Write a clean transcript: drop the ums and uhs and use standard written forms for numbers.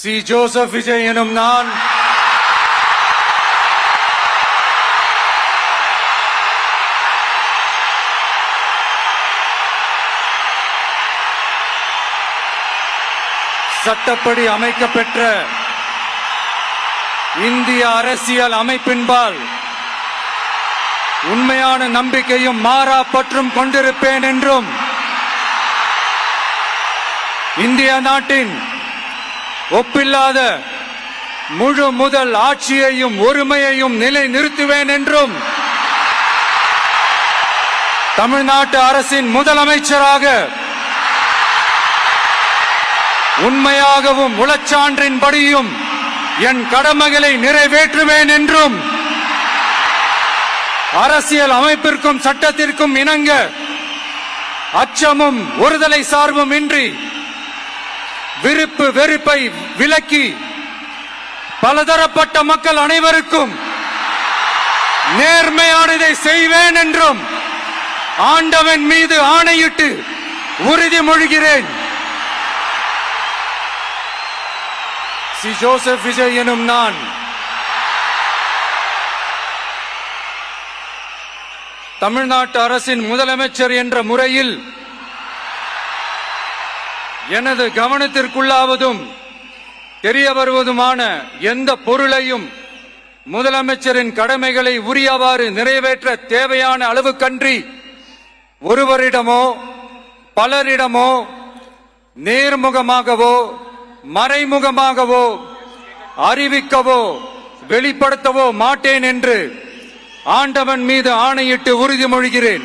C. Joseph Vijay எனும் நான் சட்டப்படி அமைக்கப்பெற்ற இந்திய அரசியல் அமைப்பின்பால் உண்மையான நம்பிக்கையும் மாறா பற்றும் கொண்டிருப்பேன் என்றும் இந்திய நாட்டின் ஒப்பில்லாத முழு முதல் ஆட்சியையும் ஒருமையையும் நிலைநிறுத்துவேன் என்றும் தமிழ்நாட்டு அரசின் முதலமைச்சராக உண்மையாகவும் உளச்சான்றின்படியும் என் கடமைகளை நிறைவேற்றுவேன் என்றும் அரசியல் அமைப்பிற்கும் சட்டத்திற்கும் இணங்க அச்சமும் ஒருதலை சார்பும் இன்றி விருப்பு வெறுப்பை விலக்கி பலதரப்பட்ட மக்கள் அனைவருக்கும் நேர்மையானதை செய்வேன் என்றும் ஆண்டவன் மீது ஆணையிட்டு உறுதிமொழிகிறேன். சி. ஜோசப் விஜய் எனும் நான் தமிழ்நாட்டு அரசின் முதலமைச்சர் என்ற முறையில் எனது கவனத்திற்குள்ளாவதும் தெரிய வருவதுமான எந்த பொருளையும் முதலமைச்சரின் கடமைகளை உரியவாறு நிறைவேற்ற தேவையான அளவுக்கன்றி ஒருவரிடமோ பலரிடமோ நேர்முகமாகவோ மறைமுகமாகவோ அறிவிக்கவோ வெளிப்படுத்தவோ மாட்டேன் என்று ஆண்டவன் மீது ஆணையிட்டு உறுதிமொழிகிறேன்.